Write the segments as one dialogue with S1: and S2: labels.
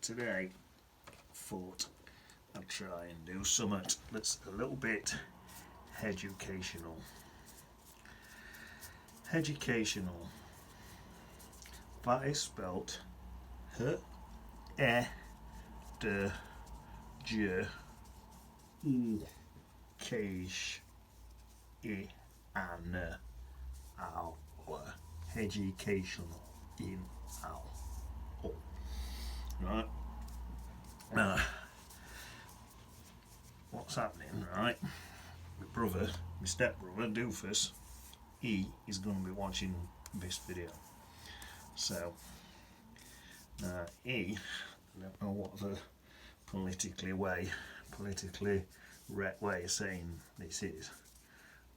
S1: today thought I'd try and do something that's a little bit educational. Educational. That is spelt H E D J U K E N A L. Educational in Al. Right. Now, what's happening, right? My brother, my stepbrother, Doofus, he is going to be watching this video. So, I don't know what the politically correct way of saying this is,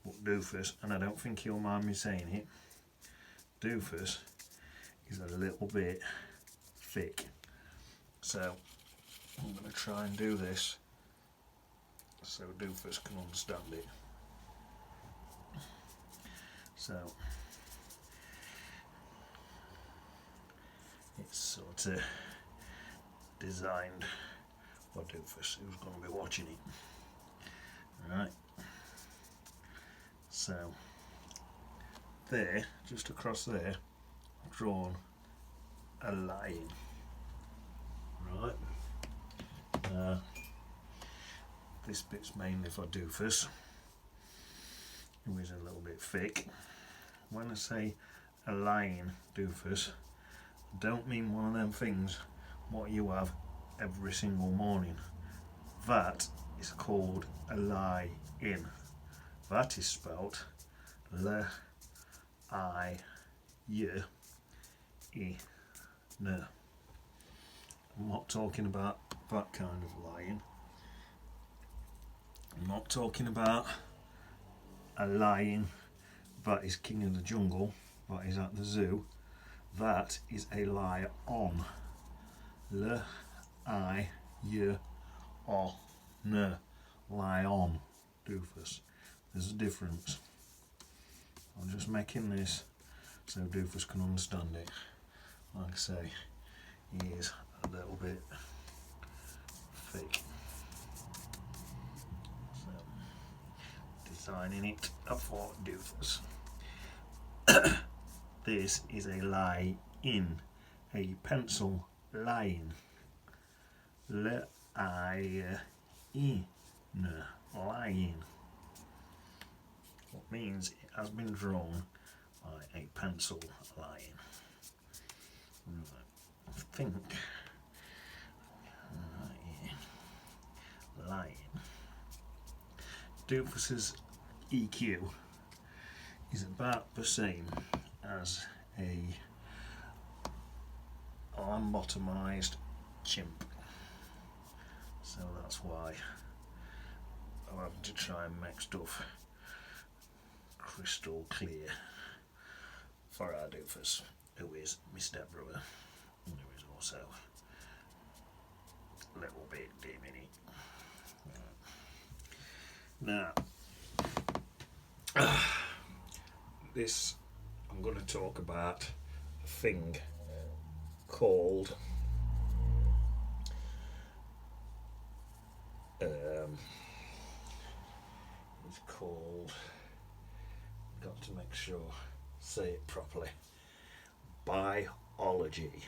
S1: but Doofus, and I don't think he'll mind me saying it, Doofus is a little bit thick. So I'm going to try and do this so Doofus can understand it. So it's sort of designed for Doofus, who's going to be watching it. Right. So there, just across there, I've drawn a line. Right. This bit's mainly for Doofus, who is a little bit thick. When I say a line, Doofus, I don't mean one of them things what you have every single morning. That is called a lie-in. That is spelt L-I-Y-I-N. I'm not talking about that kind of lying. I'm not talking about a lion that is king of the jungle, that is at the zoo. That is a lie on. L-I-Y-O-N. Lie on, Doofus. There's a difference. I'm just making this so Doofus can understand it. Like I say, he is a little bit thick. So, designing it for Doofus. This is a lie in, a pencil line. L-I-N, lying. What means it has been drawn by a pencil line. I think lying. Doofus's EQ is about the same as a unbottomized chimp, so that's why I'm having to try and make stuff crystal clear for our Doofus, who is my stepbrother, and who is also a little bit dim in it. Now, this I'm going to talk about a thing called it's called, got to make sure say it properly, biology.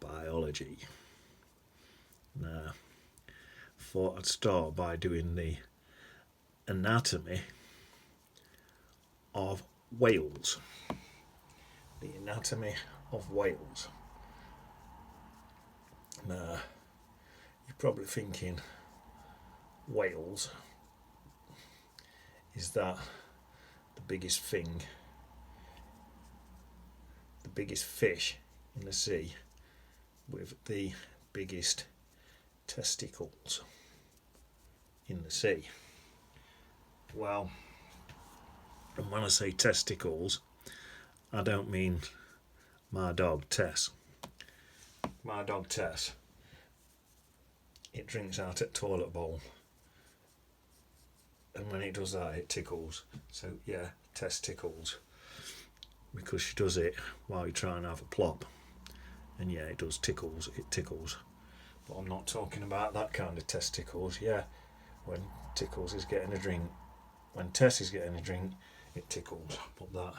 S1: Biology. Now, thought I'd start by doing the anatomy of whales. The anatomy of whales. Now, you're probably thinking, whales, is that the biggest thing, the biggest fish in the sea with the biggest testicles in the sea? Well, and when I say testicles, I don't mean my dog Tess. My dog Tess, it drinks out at toilet bowl, and when it does that it tickles. So yeah, testicles. because she does it while you try and have a plop. And yeah, it does tickles, it tickles. But I'm not talking about that kind of Tess tickles. Yeah, when Tickles is getting a drink, when Tess is getting a drink, it tickles. But that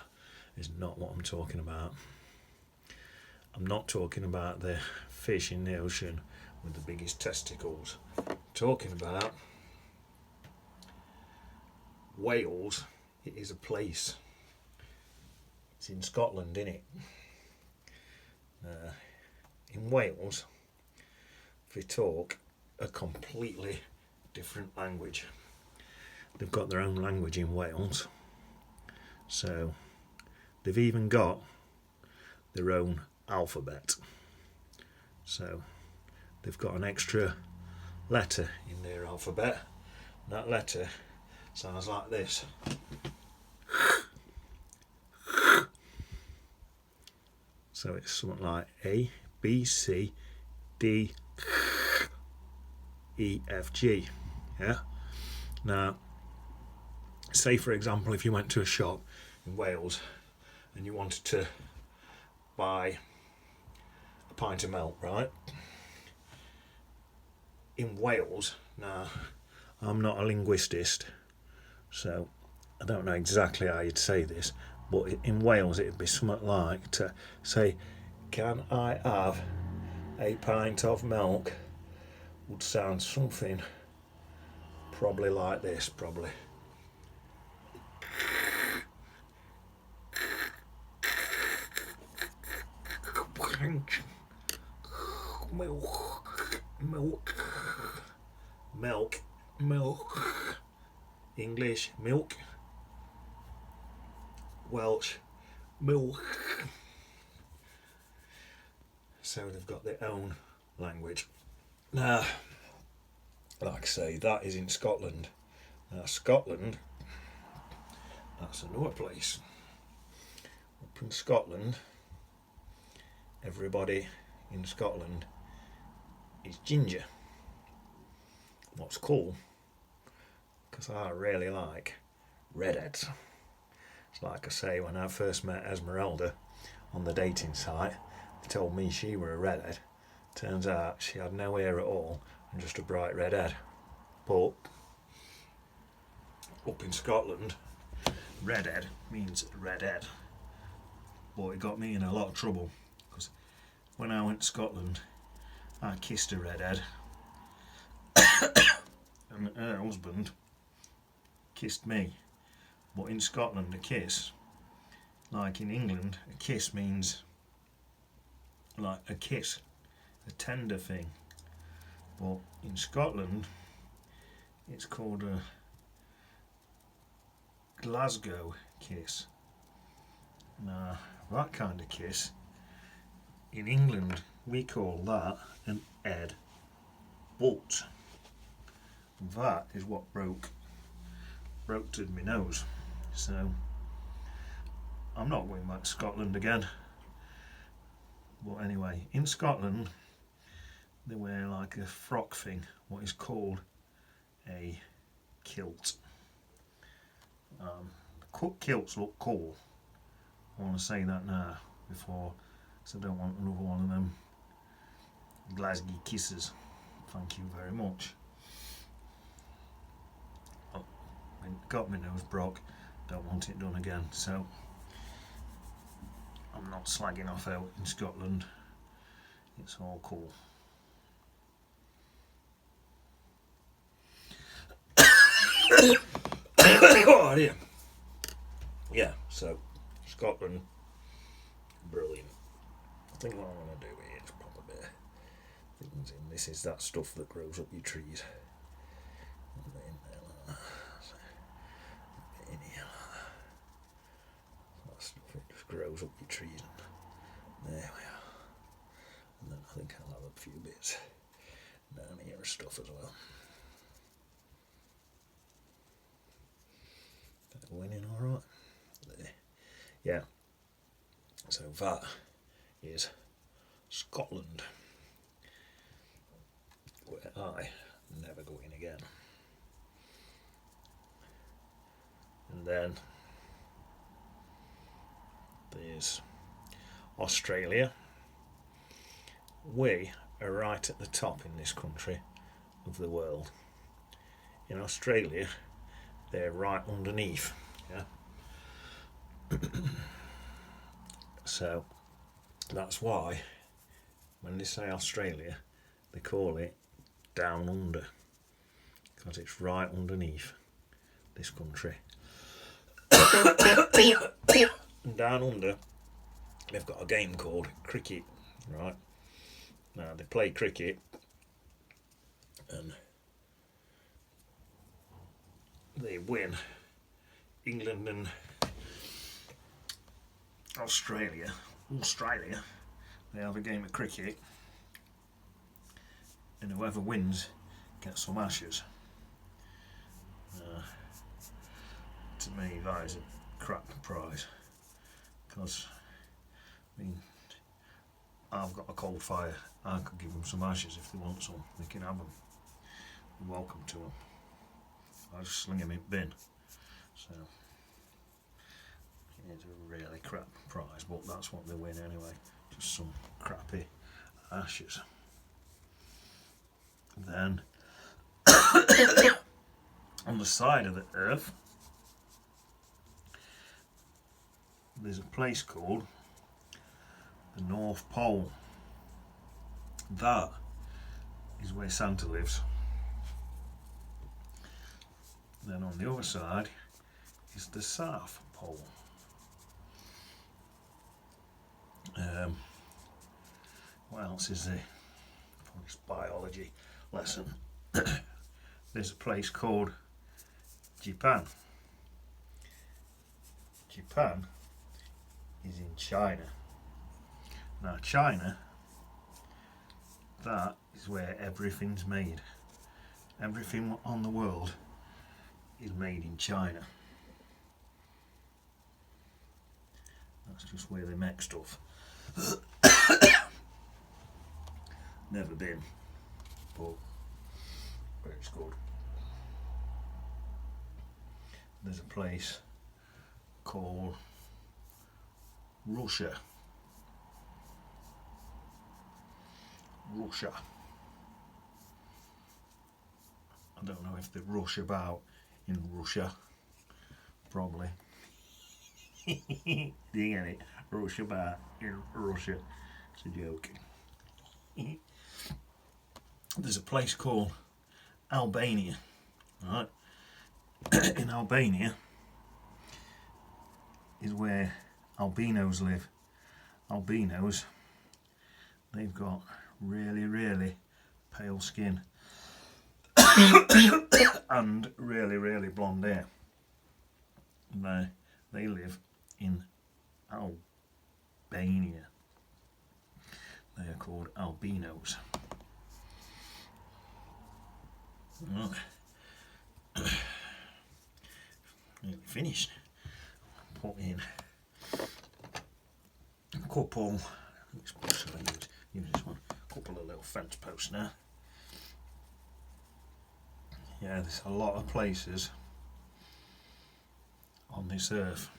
S1: is not what I'm talking about. I'm not talking about the fish in the ocean with the biggest testicles. I'm talking about Wales. It is a place. It's in Scotland, isn't it? In Wales, they talk a completely different language. They've got their own language in Wales. So they've even got their own alphabet. So they've got an extra letter in their alphabet. That letter sounds like this. So it's something like A, B, C, D, E, F, G. Yeah. Now, say for example, if you went to a shop in Wales and you wanted to buy a pint of milk, right? In Wales, now I'm not a linguist, so I don't know exactly how you'd say this, but in Wales it'd be something like to say, can I have a pint of milk? Would sound something probably like this, probably. Milk. English, milk. Welsh, milk. So they've got their own language. Now, like I say, that is in Scotland. Now, Scotland, that's another place. Up in Scotland, everybody in Scotland is ginger. What's cool, because I really like redheads. It's like I say, when I first met Esmeralda on the dating site, they told me she were a redhead. Turns out she had no hair at all and just a bright red head. But up in Scotland, redhead means redhead. But it got me in a lot of trouble, because when I went to Scotland, I kissed a redhead and her husband kissed me. But in Scotland, a kiss, like in England, a kiss means like a kiss, a tender thing. But in Scotland, it's called a Glasgow kiss. Now, that kind of kiss, in England, we call that an head butt. That is what broke my nose. So I'm not going back to Scotland again. But anyway, in Scotland they wear like a frock thing, what is called a kilt. Kilts look cool. I want to say that now before, because I don't want another one of them Glasgow kisses. Thank you very much. Oh, I got my nose broke. Don't want it done again. So I'm not slagging off out in Scotland. It's all cool. Oh dear. Yeah, so Scotland, brilliant. I think what I'm going to do here is pop a bit of things in. This is that stuff that grows up your trees. In here. That stuff, it just grows up your trees. And there we are. And then I think I'll have a few bits down here of stuff as well. That going in alright? There. Yeah. So that is Scotland, where I never go in again. And then There's Australia. We are right at the top in this country of the world. In Australia, they're right underneath. Yeah. So that's why when they say Australia, they call it down under, because it's right underneath this country. And down under, they've got a game called cricket, right? Now they play cricket, and they win. England and Australia, they have a game of cricket, and whoever wins gets some ashes. To me, that is a crap prize, because I mean, I've got a cold fire. I could give them some ashes if they want some. They can have them. You're welcome to them. I just sling them in bin. So it's a really crap prize, but that's what they win anyway. Just some crappy ashes. Then on the side of the earth, there's a place called the North Pole. That is where Santa lives. Then on the other side is the South Pole. What else is there for this biology lesson? There's a place called Japan. Japan is in China. Now China, that is where everything's made. Everything on the world is made in China. That's just where they make stuff. Never been, but it's good. There's a place called Russia. I don't know if they rush about in Russia. Probably. Do you get it? Rush about in Russia. It's a joke. There's a place called Albania. Right? In Albania is where albinos live. Albinos, they've got really pale skin and really blonde hair. They live in Albania. They are called albinos. Nearly finished. Put in a couple. Use this one. A couple of little fence posts now. Yeah, there's a lot of places on this earth,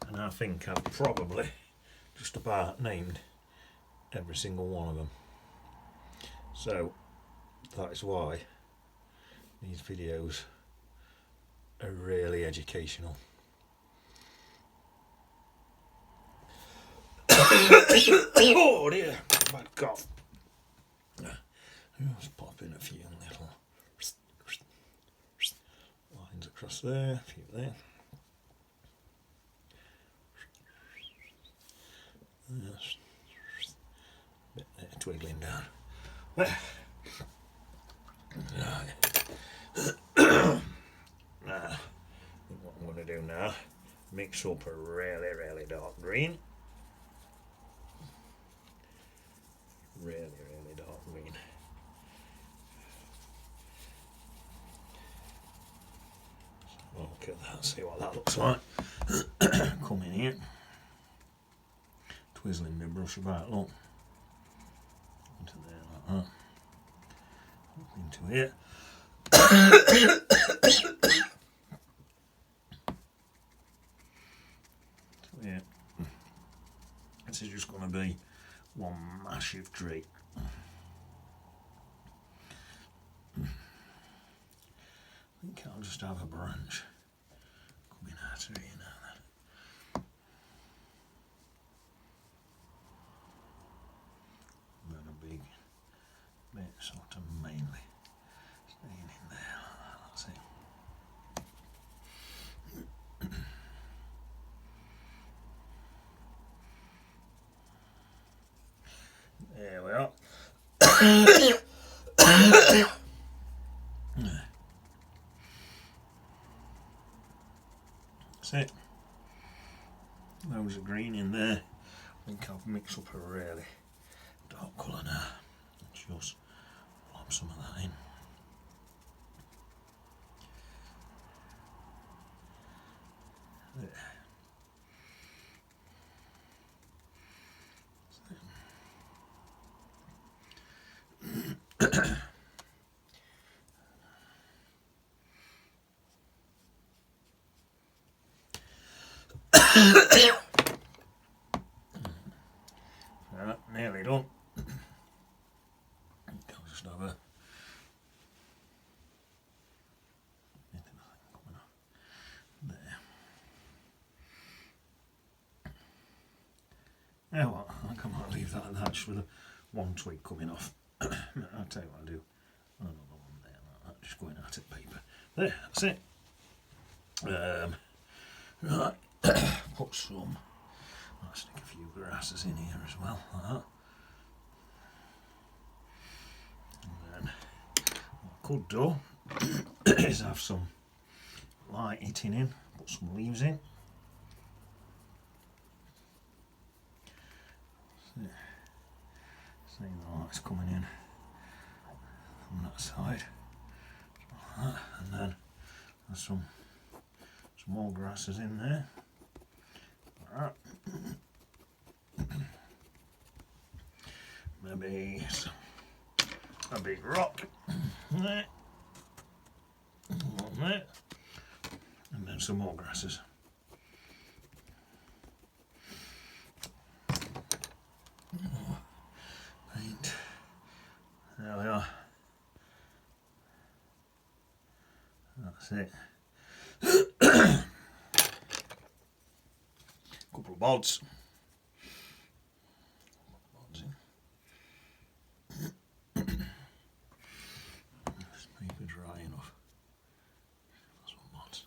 S1: and I think I've probably just about named every single one of them. So that is why these videos are really educational. Oh dear, bad cough. Just pop in a few little lines across there, a few there. Bit there twiggling down. Right. Now, I think what I'm going to do now, mix up a really dark green. Really dark green. So look at that, see what that looks like. Come in here. Twizzling my brush about, look. Into there like that. Into here. So yeah, to be one massive treat. I think I'll just have a branch coming out of here now then. And then a big bit sort of mainly staying in there. That's it. There we are. That's it. Those are green in there. I think I've mixed up a really dark colour now. Just lob some of that in. There. Right, nearly done. I'll just have a coming off there. Now what? I think I might leave that at that, just with one twig coming off. I'll tell you what I'll do. Another one there, like that, just going out of paper. There, that's it. Right, put some. I'll stick a few grasses in here as well, like that. And then what I could do is have some light hitting in, put some leaves in. See the light's coming in from that side, like that. And then there's some more grasses in there. Right. Maybe a big rock there, one there, and then some more grasses. Paint. There we are. That's it. Couple of bods. This paper dry enough. Some bods.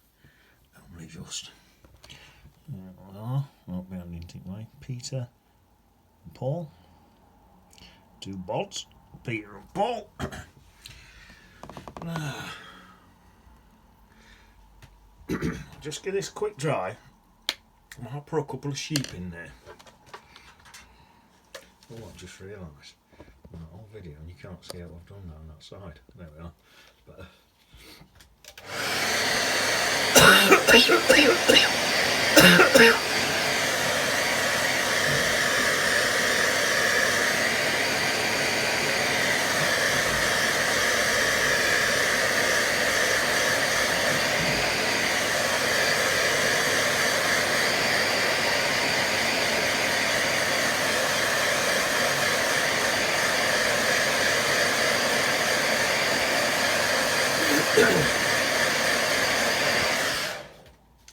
S1: Only just. There we are. Won't be handing it away. Peter and Paul. Two bods. Peter and Paul. Just get this quick dry. I might put a couple of sheep in there. Oh, I just realised on that whole video, and you can't see how I've done down that side. There we are. Better.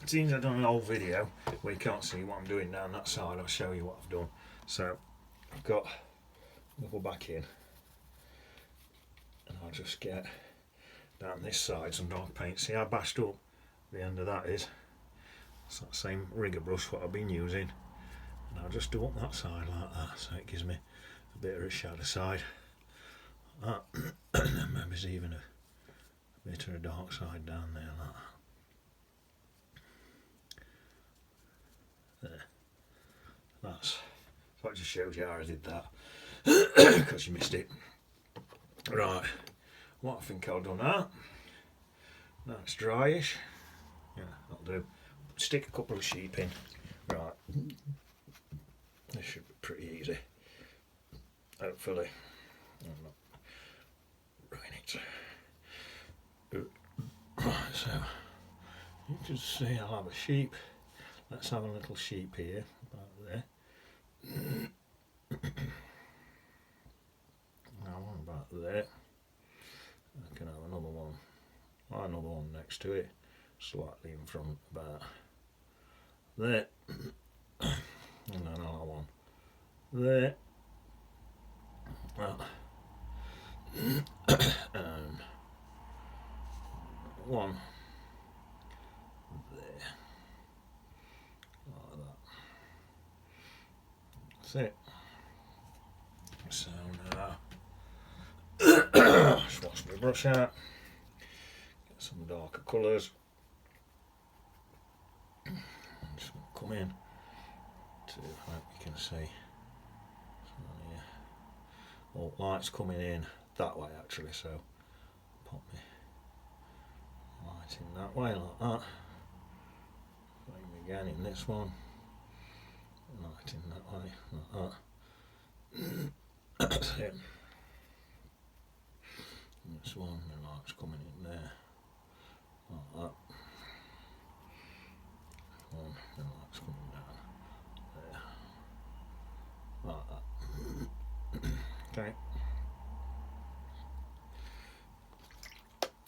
S1: Seems I've done an old video where you can't see what I'm doing down that side. I'll show you what I've done. So I've got, I'll go back in and I'll just get down this side some dark paint. See how bashed up the end of that is? It's that same rigger brush what I've been using, and I'll just do up that side like that, so it gives me a bit of a shadow side like that. And then maybe there's even a bit of a dark side down there like that. There. That just shows you how I did that, because you missed it. Right, what I think I'll do now. Now it's dryish. Yeah, that'll do. Stick a couple of sheep in. Right, this should be pretty easy. Hopefully, I'm not ruining it. Right, so you can see I'll have a sheep. Let's have a little sheep here, about there. there. I can have another one next to it, slightly in front, about there, and then I'll have one there, one there, like that. That's it. So now, just wash my brush out, get some darker colours. I'm just going to come in to, hope you can see. So, yeah. Oh, light's coming in that way actually, so pop my light in that way like that. Same again in this one. Light in that way like that. That's it. This one, the light's coming in there like that. One, the light's coming down there like that. Okay.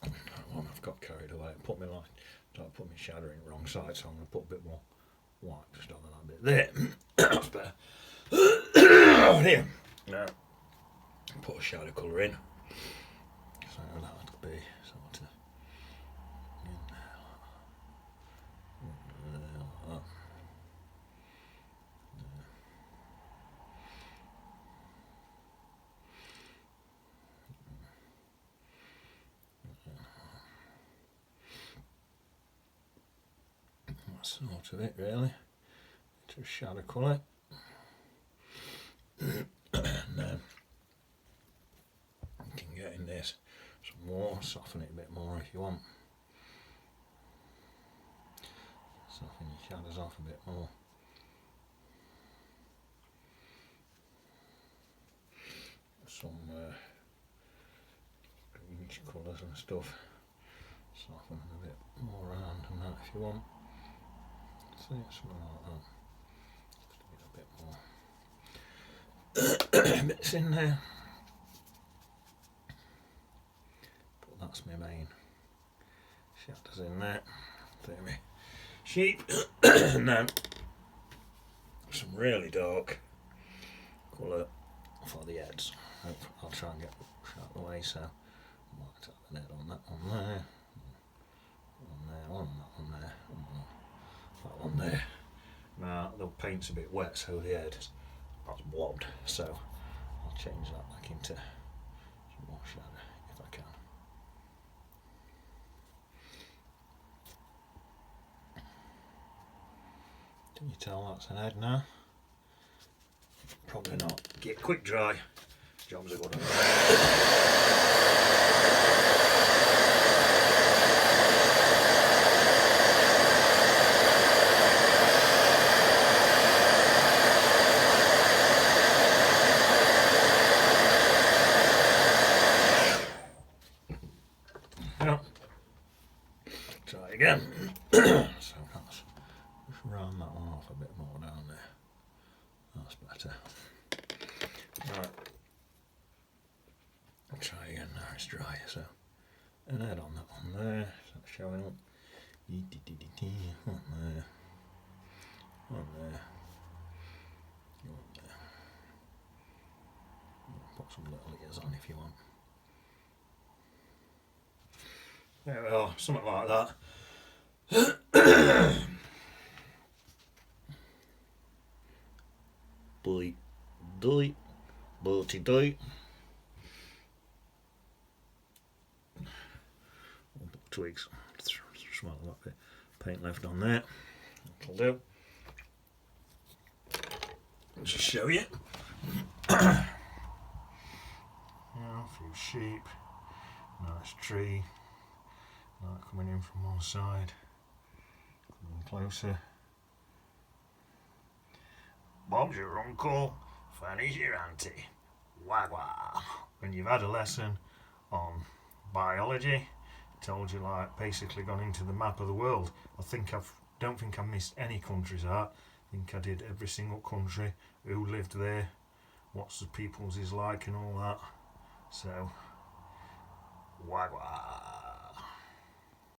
S1: That one I've got carried away. Put my light, don't put my shadow in the wrong side, so I'm going to put a bit more white just on that bit there. That's better. Oh dear. Now, put a shadow colour in. So that'll be sort of in there like that. That's sort of it really. Just shadow colour. And then you can get in this some more, soften it a bit more if you want. Soften your shadows off a bit more. Some greenish colours and stuff. Soften them a bit more around and that if you want. See, something like that. Just a bit more bits in there. But that's my main shadows in there. There me sheep. And then some really dark colour for the heads. I'll try and get out of the way, so I might have an head on that one there. One there, one on that one there, that one there. Now the paint's a bit wet, so the head has blobbed, so I'll change that back into some more shadow if I can. Can you tell that's an head now? Probably not. Get quick dry. Jobs are good. Try again. So that's just round that one off a bit more down there. That's better. Right. I'll try again now it's dry. So an head on that one there. So that's showing up. One there. One there. One there. Put some little ears on if you want. There we are, something like that. Boy, doy, boaty doy. Twigs, smell that bit paint left on there. That'll do. I'll just show you. A few sheep, nice tree. Light coming in from one side, coming closer. Bob's your uncle, Fanny's your auntie. Wah wah. When you've had a lesson on biology, told you like basically gone into the map of the world. Don't think I've missed any countries out. I think I did every single country, who lived there, what's the people's is like and all that. So, wagwan.